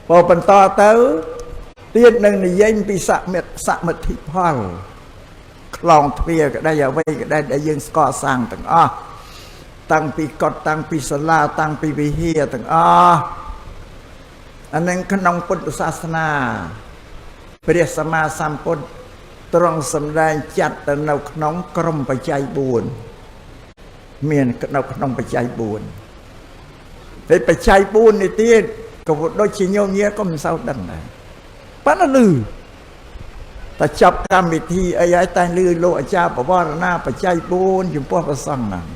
พอเป็นต่อเต้าเตี้ยหนึ่งในยิ่งปีสะเม็ดสะเม็ดทิพอลคลองเทียก็ได้อย่าไว้ก็ได้ยังก่อสร้างต่างตั้งปีกอดตั้งปีสลาตั้งปีวิเฮียต่างอันนั้นขนมพุทธศาสนาเปรียสมาสัมพุทธตรงสำแดงจัดแต่ในขนมกรมปัจจัยบุญเมียนในขนมปัจจัยบุญในปัจจัยบุญในที่ก็โดยชิโยเงี้ยก็มันเศร้าดังเลยปั้นลือแต่จับกรรมวิธีไอ้ยัยแต่ลือโลอาจารย์บอกว่าหน้าปัจจัยบุญอยู่ป้อประสังนั่น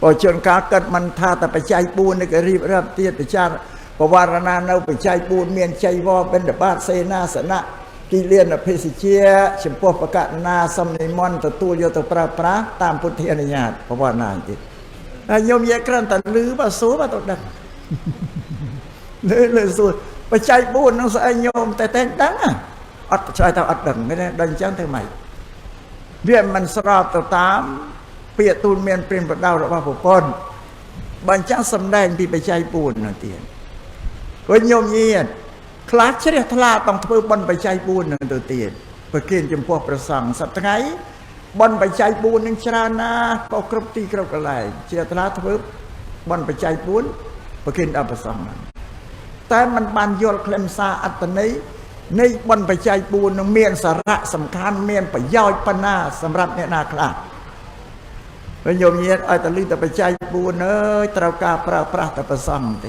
พอจนการเกิดมันท่าแต่ปัจจัยบุญในกรีบรับเตี้ยแต่ชาติเพราะว่านาเนาปัจจัยบุญเมียนใจว่าเป็นเดบาเซนาสนะกิเลียนเพสิเชียเฉพาะประกาศนาสมนิมนต์ตัวโยตปราปราตามพุทธิอนุญาตเพราะว่านาจิตโยมเยกรันแต่ลือมาสู้มาตัวดังเลยสู้ปัจจัยบุญน้องสายโยมแต่ดังอัดใจเท่าอัดดังไม่ได้ดังจังเท่าไหร่เรื่องมันสราบตัวตามเปียตูนเมียนเปลี่ยนประดาวหรือว่าผู้คนบัญชาสำแดงที่ปัจจัยบุญนั่นเองก็โยมเยียดคลาสเชริทลาต้องทำบนปัจจัยบุญนั่นตัวเตียนเพื่อเกี่ยนจำพวกประสังสัตย์ไงบนปัจจัยบุญนึงชรานาก็กรบตีกรบกระไรเชริทลาทำบนปัจจัยบุญเพื่อเกี่ยนอัปประสังนั้นแต่มันบานยลเคลมซาอัตนี้ในบนปัจจัยบุญนึงเมียนสาระสำคัญเมียนประโยชน์ปนาสำหรับเนี่ยนาคลาเป็นโยมเยียดไอ้ตะลึงแต่ปัจจัยบุญตรากาปราปราตประสังเต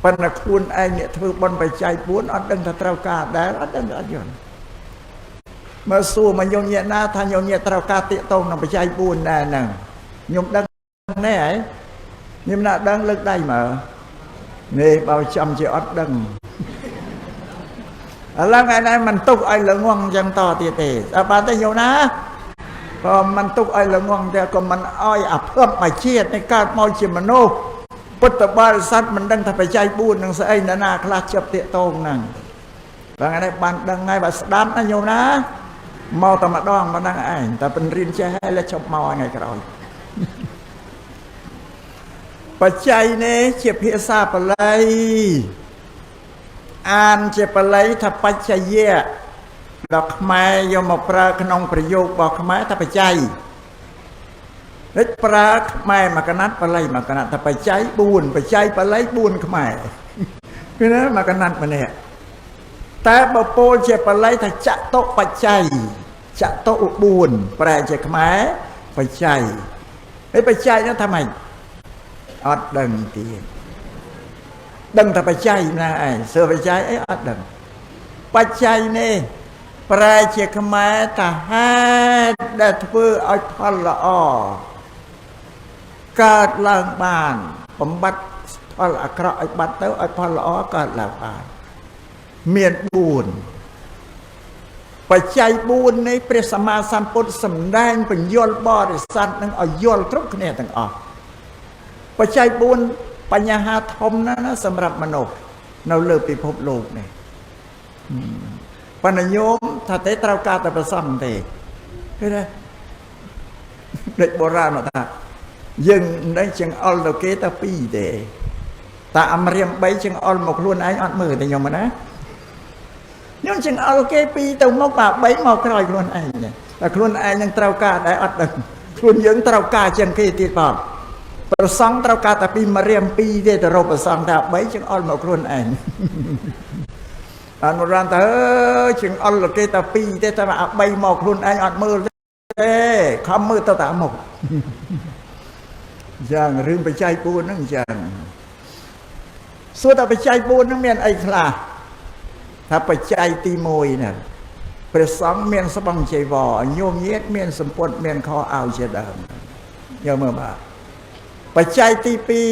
ปนคุณไอเนี่ยถือบนไปใจบุญอัดดังตะเตากาได้อัดดังอัดยนมาสู้มาโยมเนี่ยนาทานโยมเนี่ยตรากาติตรงนำไปใจบุญได้หนึ่งโยมดังแน่โยมน่าดังเลิกได้มาเนี่ยเบาจำจะอัดดังแล้วไงนั่นมันตุกไอเหลืองวงยังต่อเตะอาปาเตโยนะพอมันตุกไอเหลืองวงแต่ก็มันอ้อยอับเพิ่มมาเชียดในการมองชิมโนพุทธบริษัทมันดังถ้าไปใจบุญนังใส่นานาคลาจับเตะตรงนั่งบางไงบันดังไงบัดดันนะโยมนะเมาตมาดองมาดังไอ้แต่เป็นรินใจให้และชอบเมาไงกระไรปัจจัยเนี่ยเจ็บเพียซาปลายอ่านเจ็บปลายถ้าปัจจัยเยอะดอกไม้โยมปลาขนมประโยคบอกไม้ถ้าปัจจัยเล็กปลาไม้มากนัดปลายมากนัดถ้าไปใจบุญไปใจปลายบุญขมายคือนั้นมากนัดมาเนี่ยแต่บโปเจ็บปลายถ้าจะโตปัจจัยจะโตบุญแปลเจ็บขมายไปใจไอ้ไปใจนั้นทำไมอัดดังตีดังถ้าไปใจนะไอ้เสือไปใจไอ้อัดดังปัจจัยเนี่ยแปลเจ็บขมายถ้าให้ได้เพื่อเอาพันละอ้อการล้างบ้านผมบัดพอละกระไอบัดเต้าไอพอละอ้อการล้างบ้านเมียนบุญปัจจัยบุญในพระสัมมาสัมพุทธสำแดงเป็นยลบริสัทนั่งเอายลทุกคะแนนต่างออกปัจจัยบุญปัญญาหาธรรมนะสำหรับมนุษย์เราเลิกไปพบโลกเนี่ยปนโยมถ้าเตะตรากาตะประสัมเตะเฮ้ยเด็กโบราณมาตายังได้จังอัลโลเกตาปีเดตาอมเรียมใบจังอัลหมกล้วนไออัดมือแต่ยมนะย้อนจังอัลเกปีตรงมกปากใบหมกลอยล้วนไอเนี่ยแต่ล้วนไอยังตรากาได้อัดดังล้วนยังตรากาจังเกติปอบประสังตรากาตาปีมาเรียมปีเดแต่เราประสังตาใบจังอัลหมกล้วนไออันโบราณแต่จังอัลโลเกตาปีเดแต่ใบหมกล้วนไออัดมือคำมือตาหมกอย่างเรื่องไปใจปูนนั่งอย่างส่วนถ้าไปใจปูนนั่งเมียนไอ้คลาถ้าไปใจตีมวยเนี่ยประสองเมียนสบังใจวอโยมเย็ดเมียนสมปนเมียนคอเอาเจดามเยอะเมื่อบ่าไปใจตีปี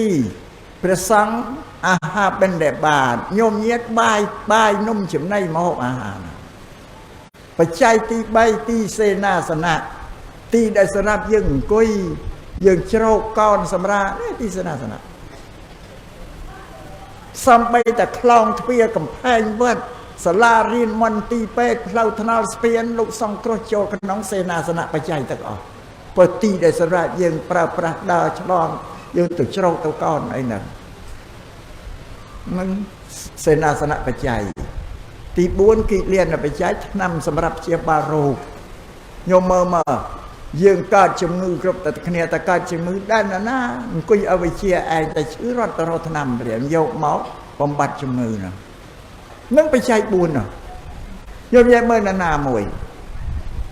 ประสองอาหารเป็นแดบบาทโยมเย็ดใบนุ่มฉิมในมหกอาหารไปใจตีใบตีเซนาสนะตีได้สนับยึงกุยยังโชคก้อนสำราญนี่ที่สนาสนะซ้ำไปแต่คลองเพียกับแพงเวิร์ดสลารินมันตีเป็ดเราทนาสเปียนลูกซองโครโจขนองเซนาสนะไปใจตะกอพอตีได้สระยังปราดาฉลองยังตุโชคตัวก้อนไอ้นั่น នឹងសេនាសនៈបច្ច័យទី4គិលានបច្ច័យឆ្នាំសម្រាប់ជាបាលរោគញោមមើលយើងកើតជំងឺគ្រប់តែគ្នាតែកើតជំងឺដែរណាអង្គុយអវិជ្ជាឯងតែឈឺរត់ទៅរកថ្នាំព្រាមយកមកបំបត្តិជំងឺហ្នឹងនឹងបច្ច័យ4ហ្នឹងញោមញ៉ែមើលណាមួយ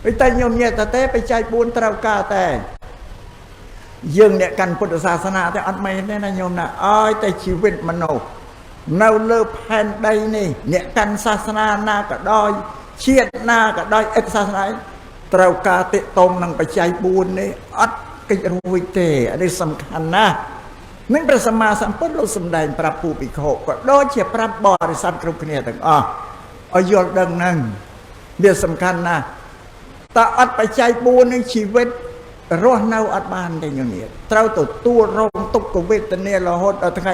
ពេលតែញោមញ៉ែតែបច្ច័យ4ត្រូវការតែយើងអ្នកកាន់ពុទ្ធសាសនាតែអត់មែនទេណាញោមណាអើយតែជីវិតមនុស្សនៅលើផែនដីនេះអ្នកកាន់សាសនាណាក៏ដោយជាតិណាក៏ដោយអិតសាសនាត្រូវការតិតងនឹងបច្ច័យ4នេះអត់កិច្ចរួចទេនេះសំខាន់ណាស់នឹងព្រះសម្មាសម្ពុទ្ធលោកសម្ដែងប្រាប់ពុភិក្ខុក៏ដូចជាប្រាប់បរិស័ទគ្រប់គ្នាទាំងអស់ឲ្យយល់ដឹងហ្នឹងវាសំខាន់ណាស់តើអត់បច្ច័យ4នេះជីវិតរស់នៅអត់បានទេញោមត្រូវទទួលរងទុក្ខវេទនារហូតដល់ថ្ងៃ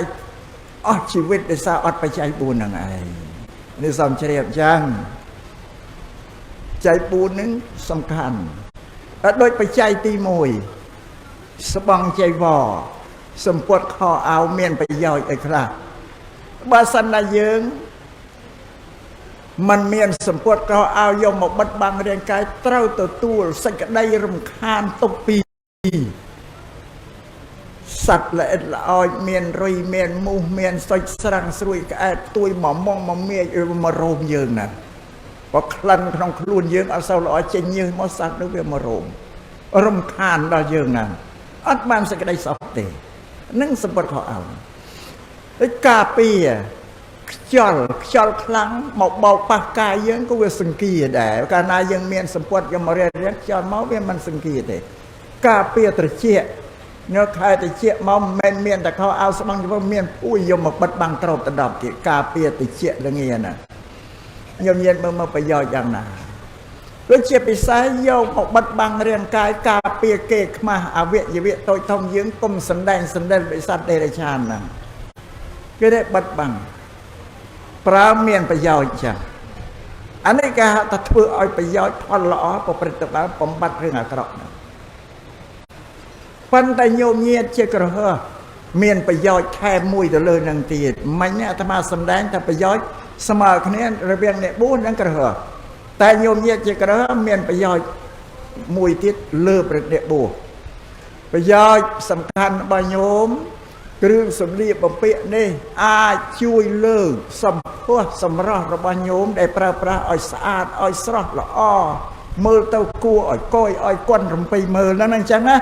អស់ជីវិតដោយសារអត់បច្ច័យ4ហ្នឹងឯងនេះសូមជ្រាបចឹងបច្ច័យ4ហ្នឹងសំខាន់ដូចបច្ច័យទី1ស្បង់ចៃវរសម្ពុតខោអាវមានប្រយោជន៍អីខ្លះបើសិនណាយើងมันមានសម្ពុតខោអាវយកមកបិទបាំងរាងកាយត្រូវទទួលសេចក្តីរំខានទុកពីសត្វល្អិតល្អោចមានរុយមានមូសមានសុចស្រាំងស្រួយក្អែតទួយមកមងមកមាយមករោមយើងណាបើក្លិនក្នុងខ្លួនយើងអត់សូវល្អចេញញើសមកសត្វនោះវាមករោមរំខានដល់យើងណាអត់បានសេចក្តីសុខទេនឹងសម្ពុតខោអាវដូចការពារខ្យល់ខ្លាំងមកបោកប៉ះកាយយើងក៏វាសង្គាដែរកាលណាយើងមានសម្ពុតយកមករៀបខ្យល់មកវាមិនសង្គាទេការពារត្រជាក់នៅខែត្រជាក់មកមិនមានតែខោអាវស្បង់ជប៉ុនមានពួយយកមកបិទបាំងក្របដណ្ដប់ទៀតការពារត្រជាក់ល្ងាណាខ្ញុំញ៉ាំមើលប្រយោជន៍យ៉ាងណាដូចជាពិសេសយកមកបិទបាំងរាងកាយការពារគេខ្មាស់អវយវៈតូចធំយើងកុំសម្ដែងសម្ដែងដោយសត្វដេរឆានហ្នឹងគេได้បិទបាំងប្រើមានប្រយោជន៍ចឹងអានេះគេហៅថាធ្វើឲ្យប្រយោជន៍ផលល្អប្រព្រឹត្តទៅបានបំបត្តិរឿងអាក្រក់ហ្នឹងប៉ុន្តែញោមញាតជាក្រហើមានប្រយោជន៍ថែមមួយទៅលើនឹងទៀតមិញអាត្មាសម្ដែងថាប្រយោជន៍ស្មើគ្នារវាងអ្នកបួសនិងក្រហើតែញោមញាតជាក្រហើមានប្រយោជន៍មួយទៀតលើប្រតិបួសប្រយោជន៍សំខាន់របស់ញោមគ្រឿងសម្លៀកបំពាក់នេះអាចជួយលើកសម្ផស្សសម្រស់របស់ញោមដែលប្រើប្រាស់ឲ្យស្អាតឲ្យស្រស់ល្អមើលទៅគួរឲ្យកយឲ្យគន់រំពេញមើលហ្នឹងអញ្ចឹងណា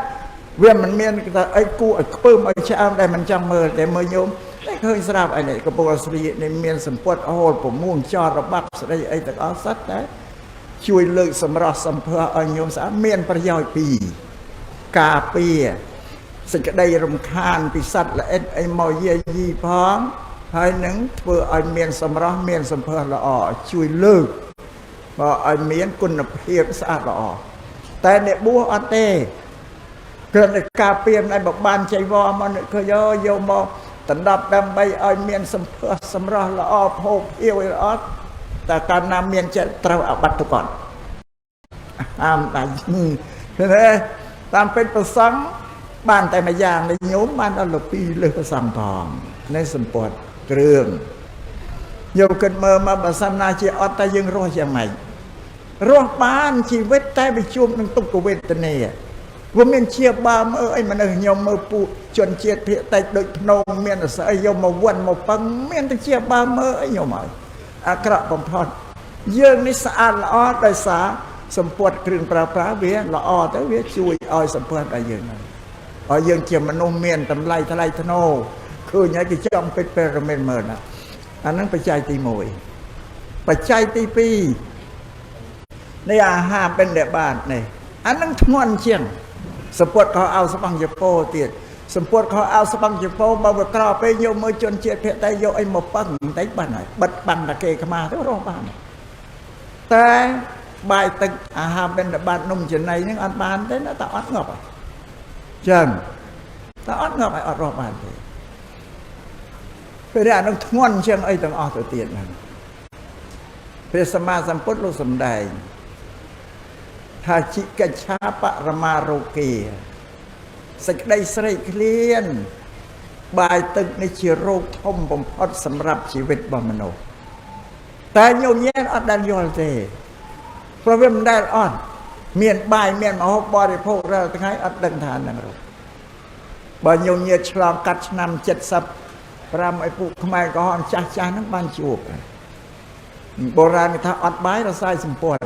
វាមិនមានតែអីគួរឲ្យខ្ពើមឲ្យឆ្អើមដែលមិនចង់មើលតែមើលញោមតែឃើញស្រាប់ឯនេះកំពុងស្រីនេះមានសម្ពុតហូលប្រមួងចោតរបស់ស្រីអីទាំងអស់សិតតែជួយលើកសម្រស់សម្ផស្សឲ្យញោមស្អាតមានប្រយោជន៍ពីរការពារសេចក្តីរំខានពីសត្វល្អិតអីមកយាយីផងហើយនឹងធ្វើឲ្យមានសម្រស់មានសម្ផស្សល្អជួយលើកបើឲ្យមានគុណភាពស្អាតល្អតែអ្នកបួសអត់ទេគ្រាន់តែការពារឯងបើបានចៃវរមកឃើញយកមកដណ្ដប់ដើម្បីឲ្យមានសម្ផស្សសម្រស់ល្អផូរភៀវល្អតែកាលណាមានចិត្តត្រូវអបាត់ទៅគាត់ហាមដាច់ទេតាមពេជ្រប្រសង់បានតែមួយយ៉ាងនៃញោមបានដល់លើ2លើសប្រសង់ផងនៃសម្ពុតគ្រឿងញោមគិតមើលមកបើសិនណាជាអត់តែយើងរស់យ៉ាងម៉េចរស់បានជីវិតតែវាជួបនឹងទុក្ខវេទនាវាមានជាបាមអីមនុស្សខ្ញុំមើលពួកជនជាតិភាគតិចដូចភ្នំមានអស្អីយកមកវ័នមកពឹងមានតែជាបាមអីខ្ញុំហើយអាក្រក់បំផុតយើងនេះស្អាតល្អដោយសារសម្ពុតគ្រឿងប្រើប្រាស់វាល្អទៅវាជួយឲ្យសម្ពុតឲ្យយើងហើយយើងជាមនុស្សមានតម្លៃថ្លៃថ្នូរឃើញហើយគេចង់ពេចពេលរមែងមើលណាអាហ្នឹងបច្ច័យទី1បច្ច័យទី2នៃអាហារបិណ្ឌបាតនេះអាហ្នឹងធ្ងន់ជាងសម្ពុតខោអាវស្បង់ជប៉ុនទៀតសម្ពុតខោអាវស្បង់ជប៉ុនបើវាក្រពេកយកមើលជនជាតិភាគតិចយកអីមកប៉ឹងបន្តិចបានហើយបិទបាំងតាគេខ្មាស់ទៅរស់បានតែបាយទឹកអាហារបិណ្ឌបាតនំចំណីហ្នឹងអត់បានទេតែអត់ងាប់ហើយចឹងតែអត់ងាប់ឲ្យអត់រស់បានទេពេលអានឹងធ្ងន់ជាងអីទាំងអស់ទៅទៀតហ្នឹងព្រះសម្មាសម្ពុទ្ធលោកសម្ដែងថាជីកិច្ឆាបរមារោគាសេចក្តីស្រេកឃ្លាន បាយទឹកនេះជារោគធំបំផុតសម្រាប់ជីវិតរបស់មនុស្សតែញោមញែនអត់ដែលយល់ទេព្រោះវាមិនដែលអត់មានបាយមានម្ហូបបរិភោគរាល់ថ្ងៃអត់ដឹងថានឹងរោគបើញោមញែនឆ្លងកាត់ឆ្នាំ75ឲ្យពួកខ្មែរក្រហមចាស់ហ្នឹងបានជួបបុរាណគេថាអត់បាយរសាយសម្ពុត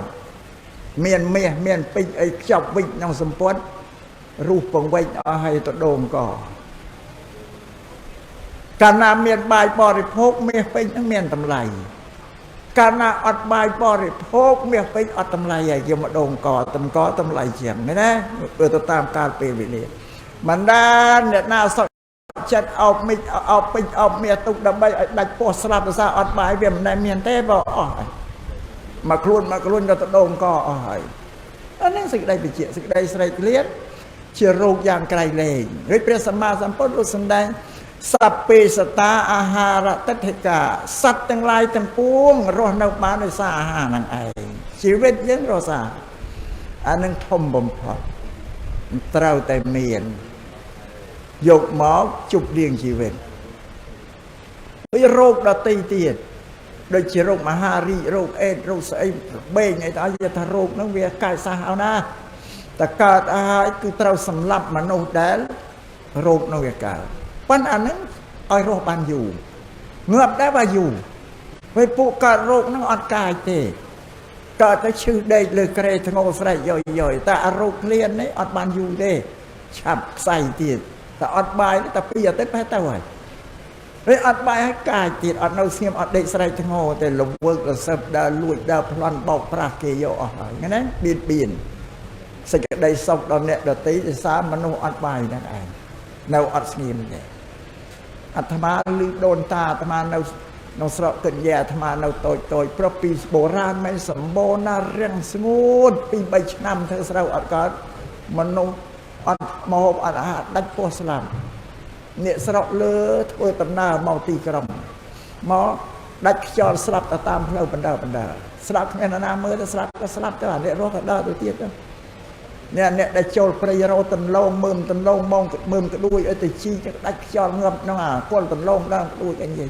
មានមាសមានពេជ្រអីខ្ចប់វិចក្នុងសម្ពុតរូបពង្វិចអស់ឲ្យទៅដូងកកាលណាមានបាយបរិភោគមាសពេជ្រហ្នឹងមានតម្លៃកាលណាអត់បាយបរិភោគមាសពេជ្រអត់តម្លៃហើយយកមកដូងកតម្លៃជាងណាទៅតាមកាលពេលវេលាមិនដែលអ្នកណាសក់ចិត្តអោបមិចអោបពេជ្រអោបមាសទុកដើម្បីឲ្យដាច់ពោះស្លាប់ដោយសារអត់បាយវាមិនដែលមានទេបើអស់ហើយមកខ្លួនក៏ទៅដូងកអស់ហើយអានេះសេចក្តីបញ្ជាក់សេចក្តីស្រេកឃ្លានជារោគយ៉ាងក្រៃលែងហើយព្រះសម្មាសម្ពុទ្ធឧស្សម្ដែងសัพពេសតាអាហារតិដ្ឋិកាសត្វទាំងឡាយទាំងពួងរស់នៅបានដោយសារអាហារហ្នឹងឯងជីវិតយើងរស់សារអានឹងធំបំផុតត្រូវតែមានយកមកជប់លៀងជីវិតហើយរោគដទៃទៀតដូចជារោគមហារីករោគអេដរោគស្អីបេងអីទៅឲ្យថារោគហ្នឹងវាកាយសាសឲ្យណាតែកើតឲ្យគឺត្រូវសម្លាប់មនុស្សដែលរោគនោះវាកើតប៉ុន្តែអាហ្នឹងឲ្យរស់បានយូរងាប់ដែរបើយូរពេលពួកកើតរោគហ្នឹងអត់កាយទេកើតទៅឈឺដេកលើក្រែធ្ងោស្រែកយ៉យតែអារោគឃ្លាននេះអត់បានយូរទេឆាប់ខ្សែទៀតតែអត់បាយតែ2អាទិត្យបែរទៅហើយហើយអត់បាយឲ្យកាយទៀតអត់នៅស្ងៀមអត់ដេកស្រែកធ្ងោតែលវើករសឹបដើរលួចដើរប្លន់បោកប្រាស់គេយកអស់ហើយណាបៀនសេចក្តីសុខដល់អ្នកដទៃដោយសារមនុស្សអត់បាយហ្នឹងឯងនៅអត់ស្ងៀមទេអាត្មាឮដូនតាអាត្មានៅស្រុកកញ្ញាអាត្មានៅតូចប្រុសពីបុរាណមិនសម្បូរណារាំងស្ងួតពី3ឆ្នាំធ្វើស្រូវអត់កើតមនុស្សអត់មកហូបអត់អាហារដាច់ពោះស្លាប់អ្នកស្រុកលើធ្វើដំណើរមកទីក្រុងមកដាច់ខ្យល់ស្លាប់ទៅតាមផ្លូវបណ្ដើស្លាប់គ្មាននរណាមើលទៅស្លាប់ក៏ស្លាប់ទៅអាអ្នករស់ក៏ដើរទៅទៀតទៅអ្នកដែលចូលព្រៃរោតន្លងមើមតន្លងមកមើមក្ដួយឲ្យទៅជីដាច់ខ្យល់ងាប់ក្នុងអាគល់តន្លងដល់ក្ដួយអីនិយាយ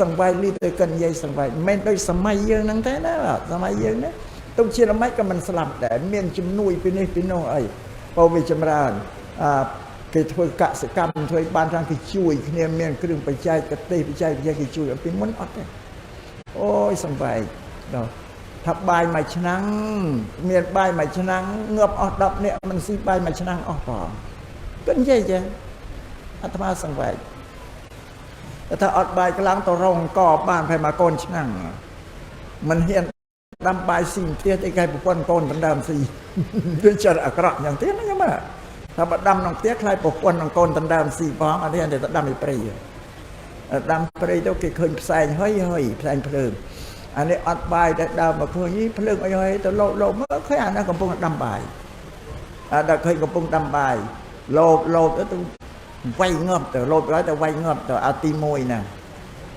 សង្វាយលីទៅកិននិយាយសង្វាយមិនមែនដូចសម័យយើងហ្នឹងទេណាសម័យយើងណាទុកជាល្មិចក៏មិនស្លាប់ដែរមានជំនួយពីនេះពីនោះអីពោវាចម្រើនគេធ្វើកសិកម្មធ្វើបានថាគេជួយគ្នាមានគ្រឿងបច្ចេកទេសបច្ចេកវិទ្យាគេជួយអំពីមុនអត់ទេអូយសង្វាយដល់ថាបាយមួយឆ្នាំងមានបាយមួយឆ្នាំងងាប់អស់10នាក់មិនស៊ីបាយមួយឆ្នាំងអស់ផងគិតនិយាយចេះអាត្មាសង្វេគថាអត់បាយខ្លាំងទៅរងកបានប្រហែលមកកូនឆ្នាំងមិនហ៊ានដាំបាយស៊ីផ្ទះតែគេប្រពន្ធកូនដណ្ដើមស៊ីវាចិត្តអាក្រក់យ៉ាងទៀតណាមើលថាបើដាំក្នុងផ្ទះខ្លាចប្រពន្ធនឹងកូនដណ្ដើមស៊ីផងអត់ទេតែដាំពីព្រៃដាំព្រៃទៅគេឃើញផ្សែងហើយផ្សែងភ្លើងអានេះអត់បាយតែដើមមកឃើញភ្លើងអីហើយទៅលោបមើលឃើញអានោះកំពុងដាំបាយដល់ឃើញកំពុងដាំបាយលោបទៅវាយងាប់ទៅលោបហើយទៅវាយងាប់ទៅអាទី1ហ្នឹង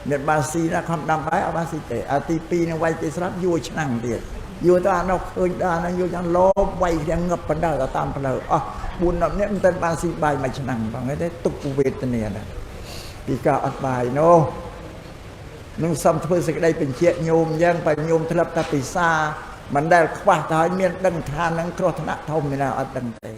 អ្នកបាស៊ីណាខំដាំបាយអត់បាស៊ីទេអាទី2នឹងវាយគេស្រាប់យួរឆ្នាំងទៀតយួរទៅអានោះឃើញដល់ហ្នឹងយួរយ៉ាងលោបវាយយ៉ាងងាប់បណ្ដើទៅតាមផ្លូវអស់4-10នាក់មិនទាន់បាស៊ីបាយមួយឆ្នាំងផងទេទុកវេទនាណាពីការអត់បាយនោះនឹងសំធ្វើសេចក្តីបញ្ជាក់ញោមយ៉ាងបើញោមធ្លាប់តែពិសាមិនដែលខ្វះទៅឲ្យមានដឹងថានឹងគ្រោះថ្នាក់ធំឯណាអត់ដឹងទេ